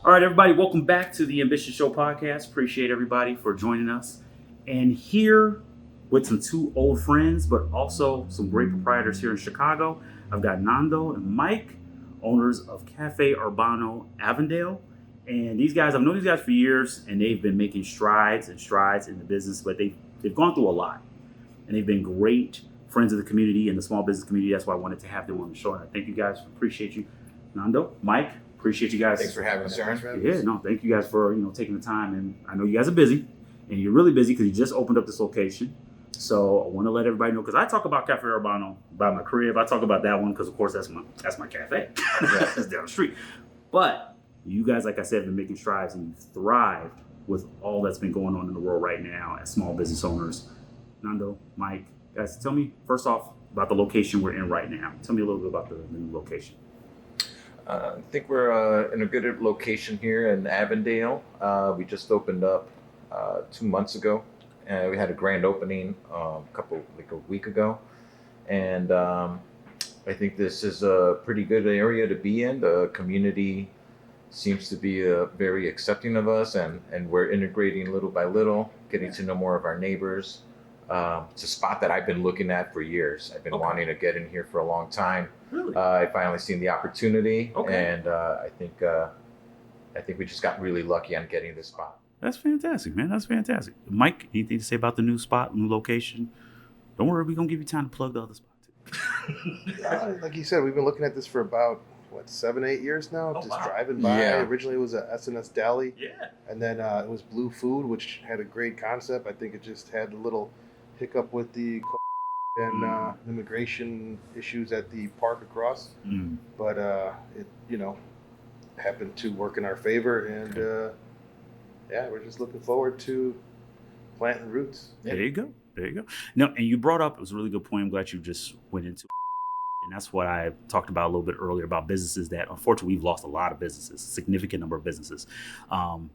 All right, everybody, welcome back to the Ambition Show podcast. Appreciate everybody for joining us. And here with some two old friends, but also some great proprietors here in Chicago, I've got Nando and Mike, owners of Cafe Urbano Avondale. And these guys, I've known these guys for years, and they've been making strides and strides in the business, but they've gone through a lot. And they've been great friends of the community and the small business community. That's why I wanted to have them on the show. And I thank you guys. Appreciate you. Nando, Mike, appreciate you guys. Thanks for having us, Aaron. Yeah, no, thank you guys for taking the time. And I know you guys are busy, and you're really busy because you just opened up this location. So I want to let everybody know, because I talk about Cafe Urbano about my crib. I talk about that one because, of course, that's my cafe. That's down the street. But you guys, like I said, have been making strides, and you thrived with all that's been going on in the world right now as small business owners. Nando, Mike, guys, tell me first off about the location we're in right now. Tell me a little bit about the new location. I think we're in a good location here in Avondale. We just opened up 2 months ago. We had a grand opening a week ago. And I think this is a pretty good area to be in. The community seems to be very accepting of us, and we're integrating little by little, getting to know more of our neighbors. It's a spot that I've been looking at for years. I've been wanting to get in here for a long time. Really? I finally seen the opportunity, Okay. and I think we just got really lucky on getting this spot. That's fantastic, man. That's fantastic. Mike, anything to say about the new spot, new location? Don't worry, we're going to give you time to plug the other spot, too. Like you said, we've been looking at this for about 7-8 years now. Just driving by. Yeah. Originally, it was a S&S Deli, Yeah. and then it was Blue Food, which had a great concept. I think it just had a little hiccup with the and immigration issues at the park across, but it happened to work in our favor, and we're just looking forward to planting roots. There you go. There you go. No, and you brought up, it was a really good point. I'm glad you just went into it. And that's what I talked about a little bit earlier about businesses that, unfortunately, we've lost a lot of businesses, a significant number of businesses.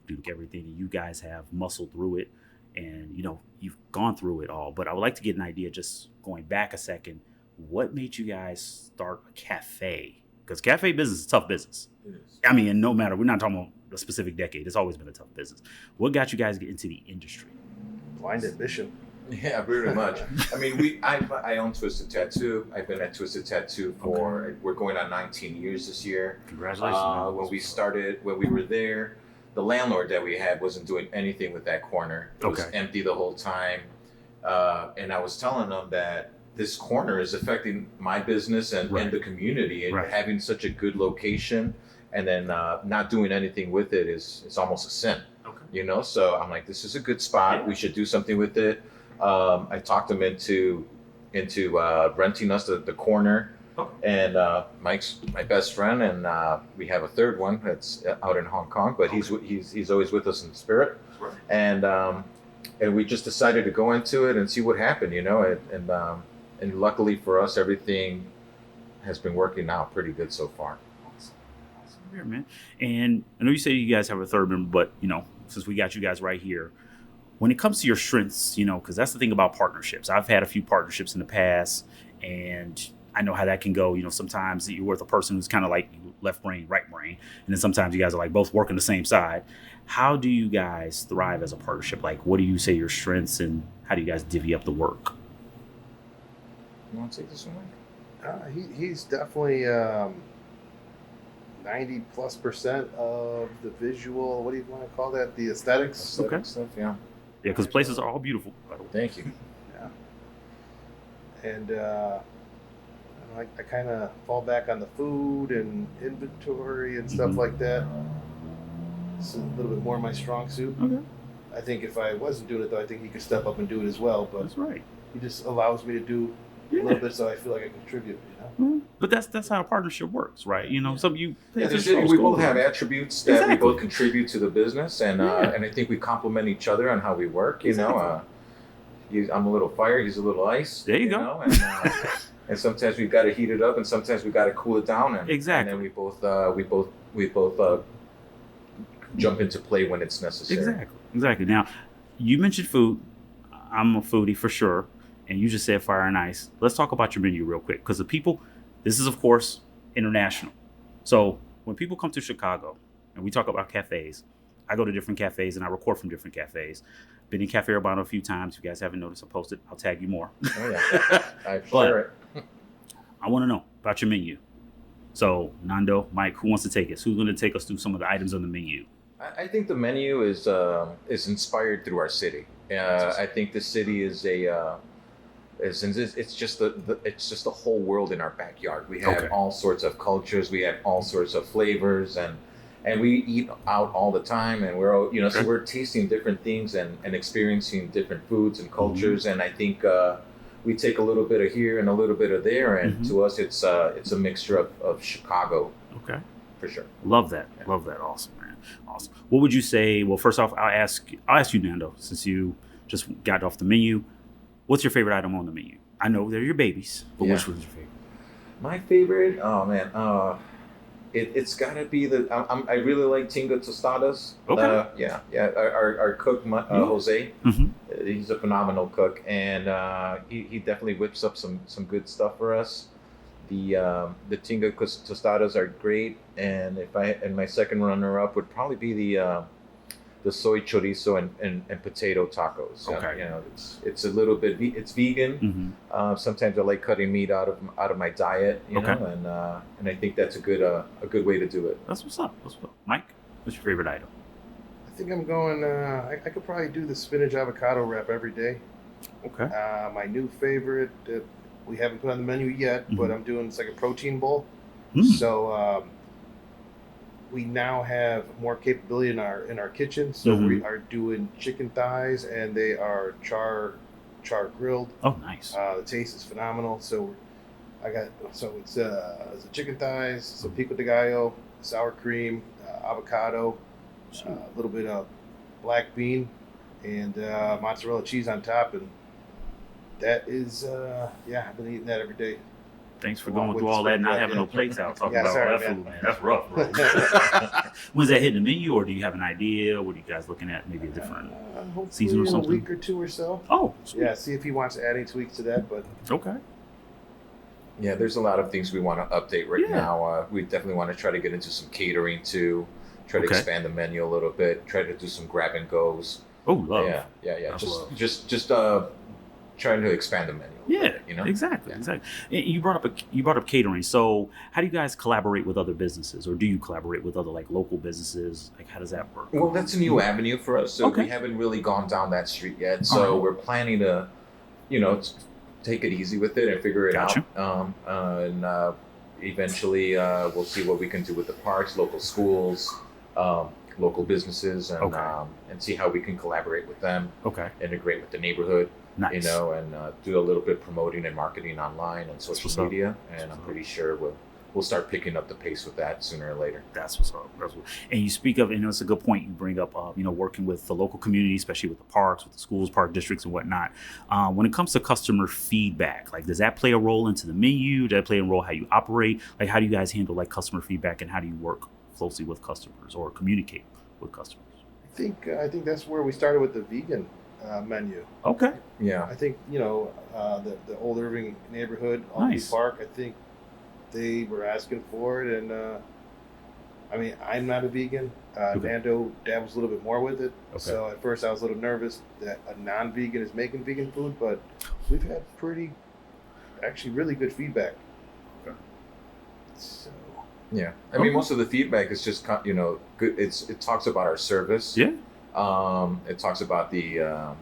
Due to everything, you guys have muscled through it, and you've gone through it all. But I would like to get an idea, just going back a second, what made you guys start a cafe? Because cafe business is a tough business. It is. I mean, and no matter, we're not talking about a specific decade. It's always been a tough business. What got you guys to get into the industry? Blind ambition. Yeah, pretty much. I mean, I own Twisted Tattoo. I've been at Twisted Tattoo for we're going on 19 years this year. Congratulations. When we were there, the landlord that we had wasn't doing anything with that corner. It was empty the whole time. And I was telling them that this corner is affecting my business and the community, and having such a good location and then not doing anything with it is almost a sin. Okay. So I'm like, this is a good spot. We should do something with it. I talked them into renting us the corner. And Mike's my best friend, and we have a third one that's out in Hong Kong, but he's always with us in spirit. And we just decided to go into it and see what happened, and luckily for us, everything has been working out pretty good so far. Awesome here, man. And I know you say you guys have a third member, but since we got you guys right here, when it comes to your strengths, because that's the thing about partnerships. I've had a few partnerships in the past, and I know how that can go. Sometimes you're with a person who's kind of like left brain, right brain, and then sometimes you guys are like both working the same side. How do you guys thrive as a partnership? Like, what do you say your strengths, and how do you guys divvy up the work? You want to take this one? He's definitely 90+% of the visual. What do you want to call that? The aesthetics. Aesthetic stuff, yeah. Yeah, because places are all beautiful, by the way. Thank you. Yeah. And I kind of fall back on the food and inventory and stuff like that. It's a little bit more my strong suit. Okay. I think if I wasn't doing it, though, I think he could step up and do it as well. But that's right. He just allows me to do a little bit, so I feel like I contribute. But that's how a partnership works, right? Some you. We both have attributes that we both contribute to the business, and I think we complement each other on how we work. I'm a little fire, he's a little ice. There you go. And sometimes we've got to heat it up, and sometimes we got to cool it down. And then we both jump into play when it's necessary. Exactly. Now, you mentioned food. I'm a foodie for sure. And you just said fire and ice. Let's talk about your menu real quick. Because this is, of course, international. So when people come to Chicago, and we talk about cafes. I go to different cafes and I record from different cafes. Been in Cafe Urbano a few times. If you guys haven't noticed, I posted. I'll tag you more. Oh yeah, I share it. I want to know about your menu. So Nando, Mike, who wants to take us? Who's going to take us through some of the items on the menu? I think the menu is inspired through our city. I think the city is it's just the whole world in our backyard. We have all sorts of cultures. We have all sorts of flavors, and we eat out all the time, and we're all, so we're tasting different things and experiencing different foods and cultures. And I think we take a little bit of here and a little bit of there, and to us it's a mixture of Chicago. Okay, for sure. Love that. Yeah. Love that. Awesome, man. Awesome. What would you say? Well, first off, I'll ask you, Nando, since you just got off the menu. What's your favorite item on the menu? I know they're your babies, but which one's your favorite? My favorite? Oh man, it's gotta be I really like tinga tostadas. Okay. Our cook Jose, he's a phenomenal cook, and he definitely whips up some good stuff for us. The tinga tostadas are great, and my second runner up would probably be the soy chorizo and potato tacos. Okay. It's a little bit it's vegan. Sometimes I like cutting meat out of my diet. And I think that's a good way to do it. That's what's up. Mike, what's your favorite item? I think I'm going. I could probably do the spinach avocado wrap every day. Okay. My new favorite that we haven't put on the menu yet, but I'm doing, it's like a protein bowl. So we now have more capability in our kitchen. So we are doing chicken thighs, and they are char grilled. Oh, nice. The taste is phenomenal. So it's a chicken thighs, some pico de gallo, sour cream, avocado, a little bit of black bean, and mozzarella cheese on top, and that is I've been eating that every day. Thanks for going through all that and not having no plates out talking about sorry, all that food, man. That's rough, bro. When's that hitting the menu, or do you have an idea? What are you guys looking at? Maybe a different season or something? In a week or two or so. Oh, sweet. Yeah, see if he wants to add any tweaks to that. But okay. Yeah, there's a lot of things we want to update right now. We definitely want to try to get into some catering too. Try to expand the menu a little bit. Try to do some grab and goes. Oh, love. Yeah. Just trying to expand the menu. Exactly. You brought up catering. So how do you guys collaborate with other businesses, or do you collaborate with other like local businesses? Like, how does that work? Well, that's a new avenue for us. So we haven't really gone down that street yet. So we're planning to, take it easy with it and figure it out. And eventually we'll see what we can do with the parks, local schools, local businesses, and see how we can collaborate with them. Integrate with the neighborhood. Nice. And do a little bit promoting and marketing online and social media, and I'm pretty sure we'll start picking up the pace with that sooner or later. That's what's up. And you speak of, it's a good point you bring up, working with the local community, especially with the parks, with the schools, park districts, and whatnot. When it comes to customer feedback, like, does that play a role into the menu? Does that play a role how you operate? Like, how do you guys handle like customer feedback, and how do you work closely with customers or communicate with customers? I think that's where we started with the vegan menu. Okay. Yeah. I think the Old Irving neighborhood, Albee Park. I think they were asking for it, and I'm not a vegan. Nando dabbles a little bit more with it. So at first I was a little nervous that a non-vegan is making vegan food, but we've had really good feedback. So. Yeah, most of the feedback is just good. It talks about our service. Yeah. It talks about the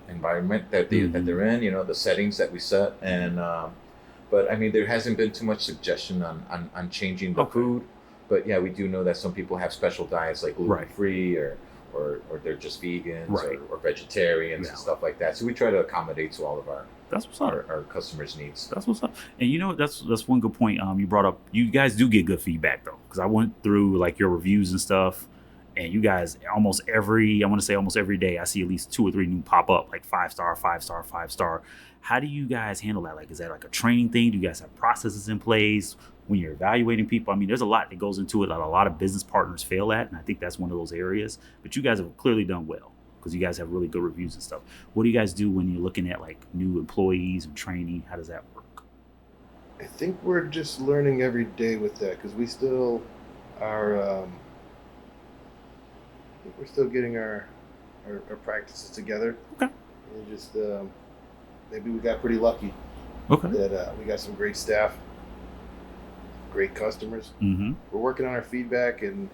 environment that they're in. The settings that we set, and but there hasn't been too much suggestion on changing the food. But yeah, we do know that some people have special diets like gluten free or they're just vegans or vegetarians and stuff like that. So we try to accommodate to all of our. That's what's up. Our customers' needs. That's what's up. And that's one good point you brought up. You guys do get good feedback though, because I went through like your reviews and stuff, and you guys almost every day I see at least 2 or 3 new pop up, like 5-star, 5-star, 5-star. How do you guys handle that? Like, is that like a training thing? Do you guys have processes in place when you're evaluating people? There's a lot that goes into it that a lot of business partners fail at, and I think that's one of those areas. But you guys have clearly done well, because you guys have really good reviews and stuff. What do you guys do when you're looking at like new employees and training? How does that work? I think we're just learning every day with that, because we still, our I think we're still getting our practices together. Okay. And just maybe we got pretty lucky Okay. that we got some great staff, great customers. Mm-hmm. We're working on our feedback and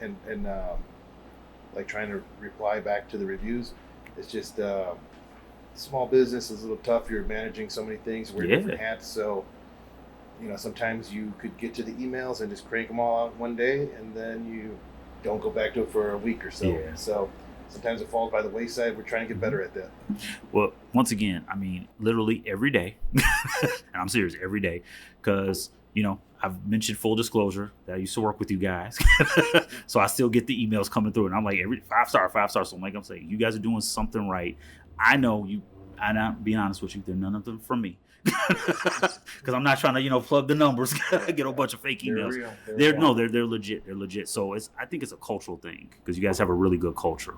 like trying to reply back to the reviews. It's just small business is a little tough. You're managing so many things, wearing different hats. So, sometimes you could get to the emails and just crank them all out one day, and then you don't go back to it for a week or so. Yeah. So sometimes it falls by the wayside. We're trying to get better at that. Well, once again, I mean, literally every day, and I'm serious, every day, because, I've mentioned full disclosure that I used to work with you guys. So I still get the emails coming through, and I'm like, every 5-star. So I'm saying, you guys are doing something right. I know you, and I'm being honest with you, they're none of them from me. Because I'm not trying to, plug the numbers, get a bunch of fake emails. They're real. They're legit. They're legit. So I think it's a cultural thing, because you guys have a really good culture.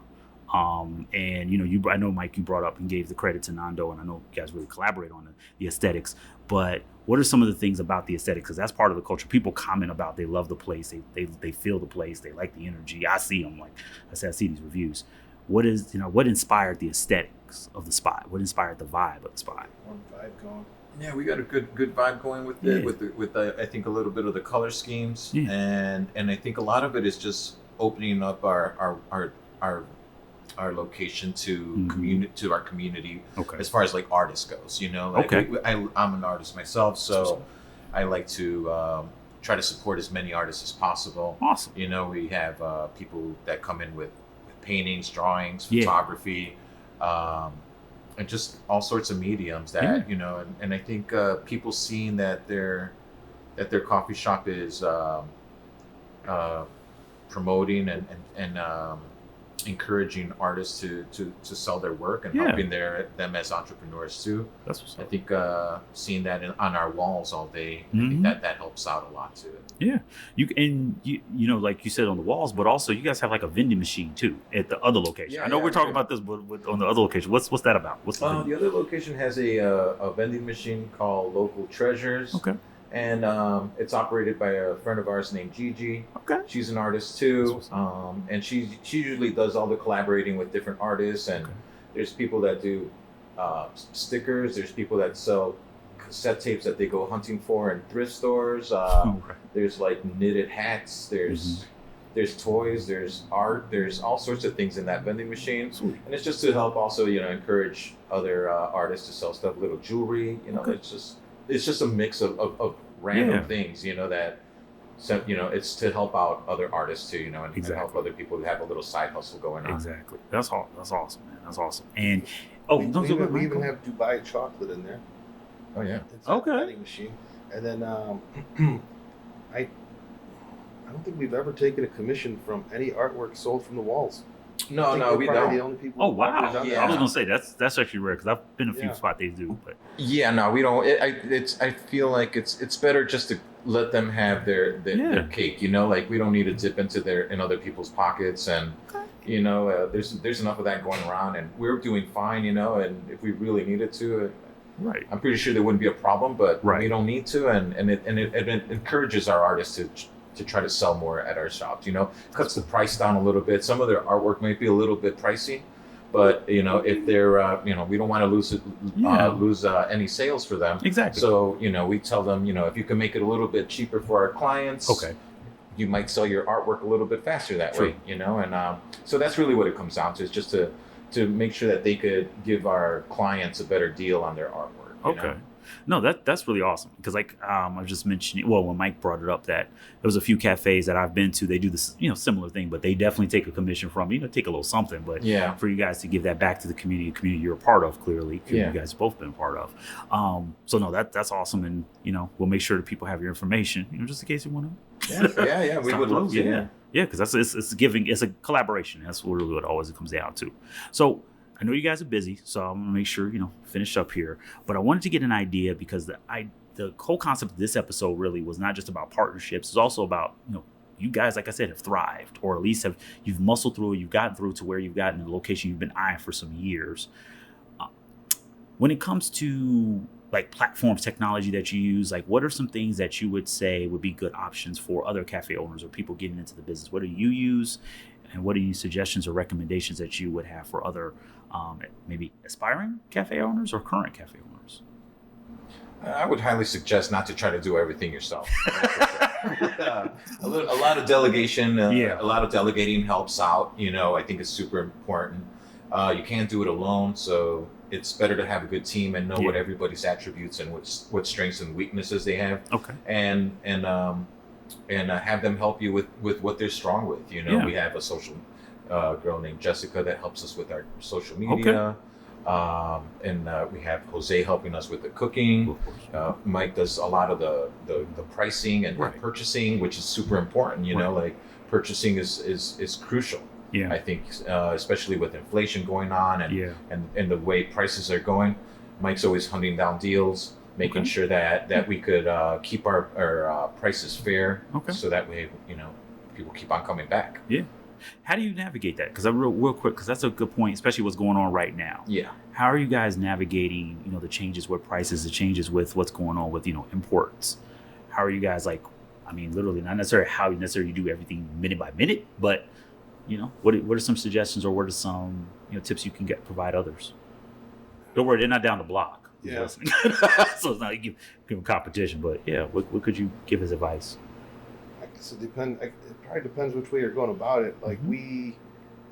And I know, Mike, you brought up and gave the credit to Nando, and I know you guys really collaborate on the aesthetics. But what are some of the things about the aesthetics? Because that's part of the culture. People comment about they love the place, they feel the place, they like the energy. I see them, like I said, I see these reviews. What inspired the aesthetics of the spot? What inspired the vibe of the spot? One vibe going. Yeah, we got a good vibe going with it. With I think a little bit of the color schemes, and I think a lot of it is just opening up our location to to our community. Okay. As far as like artists goes, I'm an artist myself, so I like to try to support as many artists as possible. Awesome. We have people that come in with paintings, drawings, photography, and just all sorts of mediums that and I think people seeing that their coffee shop is promoting and encouraging artists to sell their work and helping them as entrepreneurs too. That's what's up. I think seeing that on our walls all day, I think that helps out a lot too. Yeah, you like you said on the walls, but also you guys have like a vending machine too at the other location. Yeah, I know we're talking about this, but on the other location, what's that about? What's the other location has a vending machine called Local Treasures. Okay. And it's operated by a friend of ours named Gigi. Okay. She's an artist too, and she usually does all the collaborating with different artists. And there's people that do stickers. There's people that sell cassette tapes that they go hunting for in thrift stores. There's like knitted hats. There's toys. There's art. There's all sorts of things in that vending machine. Sweet. And it's just to help also encourage other artists to sell stuff, little jewelry. It's just a mix of random things, that, it's to help out other artists too, and help other people who have a little side hustle going on. Exactly. That's awesome, man. That's awesome. And we even have Dubai chocolate in there. Oh yeah. It's a vending machine. And then I don't think we've ever taken a commission from any artwork sold from the walls. No, we don't. The only people oh wow! Yeah. I was gonna say that's actually rare, because I've been a few spots they do, but no, we don't. I feel like it's better just to let them have their cake. Like we don't need to dip in other people's pockets, and there's enough of that going around, and we're doing fine. And if we really needed to, right, I'm pretty sure there wouldn't be a problem, but we don't need to, and it encourages our artists to try to sell more at our shops, cuts the price down a little bit. Some of their artwork might be a little bit pricey, but if they're, we don't want to lose any sales for them. Exactly. So, we tell them, if you can make it a little bit cheaper for our clients, you might sell your artwork a little bit faster that way, and so that's really what it comes down to, is just to make sure that they could give our clients a better deal on their artwork. Okay. No, that's really awesome, because like I was just mentioning, when Mike brought it up, that there was a few cafes that I've been to, they do this similar thing, but they definitely take a commission from take a little something, but for you guys to give that back to the community you're a part of, clearly, you guys have both been a part of. So no, that's awesome, and we'll make sure that people have your information, just in case you want to. Yeah, we would love to. Yeah, because it's giving, it's a collaboration. That's really what always it comes down to. So I know you guys are busy, so I'm gonna make sure finish up here. But I wanted to get an idea, because the whole concept of this episode really was not just about partnerships. It's also about you guys, like I said, have thrived, or at least you've muscled through. You've gotten through to where you've gotten the location you've been eyeing for some years. When it comes to like platforms, technology that you use? Like, what are some things that you would say would be good options for other cafe owners or people getting into the business? What do you use, and what are you suggestions or recommendations that you would have for other maybe aspiring cafe owners or current cafe owners? I would highly suggest not to try to do everything yourself. A lot of delegation, a lot of delegating helps out. I think it's super important. You can't do it alone, so it's better to have a good team and know what everybody's attributes and what strengths and weaknesses they have. Okay. And have them help you with what they're strong with. We have a social girl named Jessica that helps us with our social media. Okay. And we have Jose helping us with the cooking. Mike does a lot of the pricing and purchasing, which is super important. Like purchasing is crucial. Yeah, I think especially with inflation going on and the way prices are going, Mike's always hunting down deals, making sure that we could keep our prices fair. Okay. So that way, people keep on coming back. Yeah. How do you navigate that? Because real quick, because that's a good point, especially what's going on right now. Yeah. How are you guys navigating, the changes with prices, the changes with what's going on with, imports? How are you guys literally not necessarily how you necessarily do everything minute by minute, but what are some suggestions or what are some tips you can provide others? Don't worry, they're not down the block. Yeah. So it's not give them competition, but what could you give as advice? I guess it probably depends which way you're going about it. Like we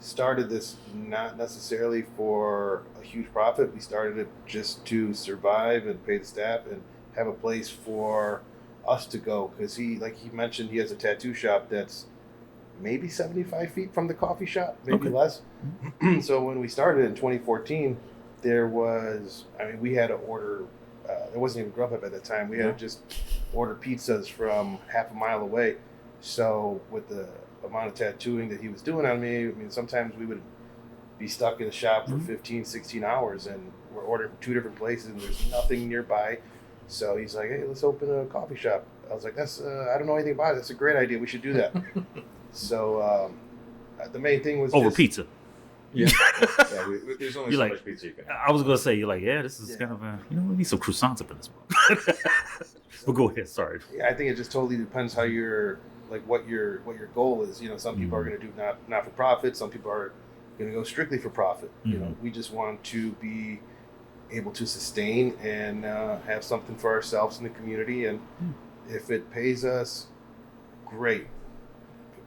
started this not necessarily for a huge profit. We started it just to survive and pay the staff and have a place for us to go. Because he mentioned, he has a tattoo shop that's maybe 75 feet from the coffee shop, maybe less. So when we started in 2014, we had to order, there wasn't even Grubhub at the time. We had to just order pizzas from half a mile away. So with the amount of tattooing that he was doing on me, sometimes we would be stuck in the shop for 15, 16 hours and we're ordering from 2 different places and there's nothing nearby. So he's like, hey, let's open a coffee shop. I was like, that's, I don't know anything about it. That's a great idea. We should do that. So the main thing was over pizza. Yeah, there's only so much pizza you can have. I was gonna say, you're like, this is kind of we need some croissants up in this one. But go ahead, sorry. Yeah, I think it just totally depends how you're what your goal is. Some people are gonna do not for profit. Some people are gonna go strictly for profit. We just want to be able to sustain and have something for ourselves in the community. And if it pays us, great.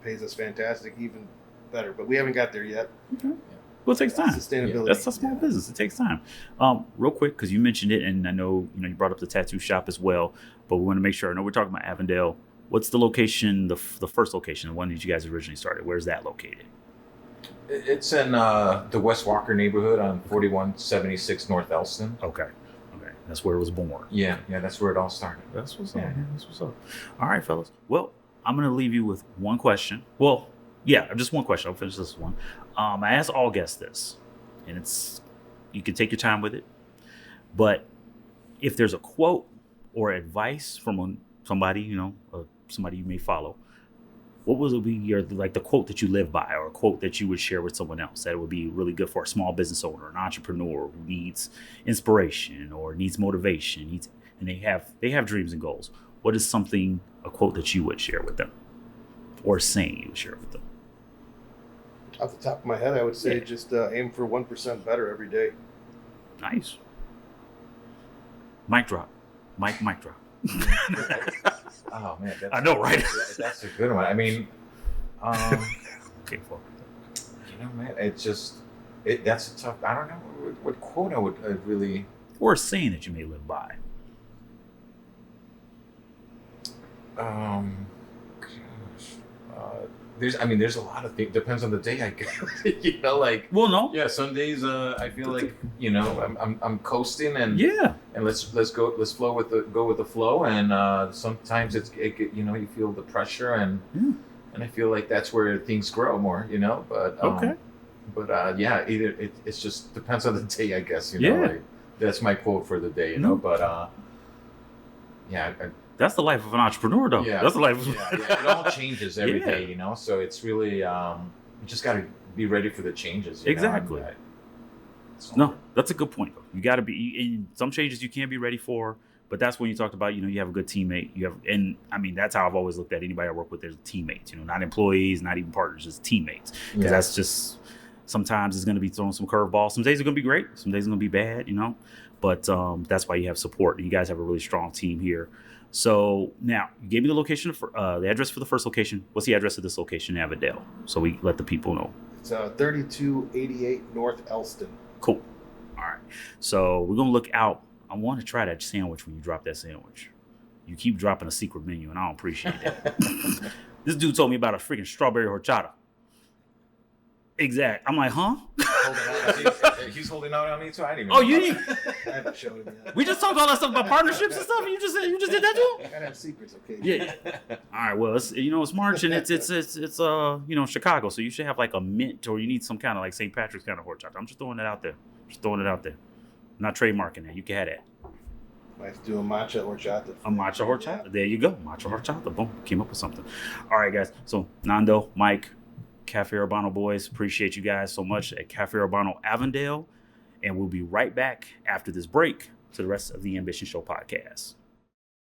Pays us fantastic, even better, but we haven't got there yet. Okay. Well, it takes time. Sustainability. That's a small business. It takes time. Real quick, because you mentioned it, and I know you brought up the tattoo shop as well, but we want to make sure. I know we're talking about Avondale. What's the location? The first location, the one that you guys originally started. Where's that located? It's in the West Walker neighborhood on 4176 North Elston. Okay. That's where it was born. Yeah, that's where it all started. That's what's up. That's what's up. All right, fellas. Well, I'm going to leave you with one question. Well, just one question. I'll finish this one. I ask all guests this, and you can take your time with it. But if there's a quote or advice from somebody, somebody you may follow, what would be the quote that you live by, or a quote that you would share with someone else that would be really good for a small business owner, an entrepreneur who needs inspiration or needs motivation, and they have dreams and goals? What is a quote that you would share with them, or a saying you would share with them? Off the top of my head, I would say just aim for 1% better every day. Nice. Mic drop. Mic drop. Oh man, I know, right? That's a good one. Okay, man, that's a tough. I don't know what quote I would really, or a saying that you may live by. There's a lot of things. Depends on the day, I guess. Well, no. Yeah, some days I feel like I'm coasting and let's flow with the flow, and sometimes you feel the pressure and I feel like that's where things grow more, but it just depends on the day, I guess. That's my quote for the day, but that's the life of an entrepreneur, though. Yeah, that's the life. It all changes every day, So it's really you just got to be ready for the changes. Exactly. No, that's a good point. You got to be in some changes you can't be ready for, but that's when you talked about, you have a good teammate. And I mean, that's how I've always looked at anybody I work with as teammates, not employees, not even partners, just teammates. Because that's just, sometimes it's going to be throwing some curveballs. Some days are going to be great. Some days are going to be bad, but that's why you have support. You guys have a really strong team here. So now you gave me the location, the address for the first location. What's the address of this location in Avondale? So we let the people know. It's 3288 North Elston. Cool. All right. So we're going to look out. I want to try that sandwich when you drop that sandwich. You keep dropping a secret menu, and I don't appreciate that. This dude told me about a freaking strawberry horchata. Exact. I'm like, huh? He's holding out on me too. I didn't even. Oh, you didn't? I haven't showed him yet. We just talked all that stuff about partnerships and stuff. And you just did that too? Gotta have secrets, okay? Yeah. All right. Well, it's March and it's Chicago, so you should have like a mint, or you need some kind of like St. Patrick's kind of horchata. I'm just throwing it out there. I'm not trademarking that. You can have that. Let's do a matcha horchata. A matcha horchata. There you go. Matcha horchata. Boom. Came up with something. All right, guys. So Nando, Mike, Cafe Urbano boys, appreciate you guys so much at Cafe Urbano Avondale. And we'll be right back after this break to the rest of the Ambition Show podcast.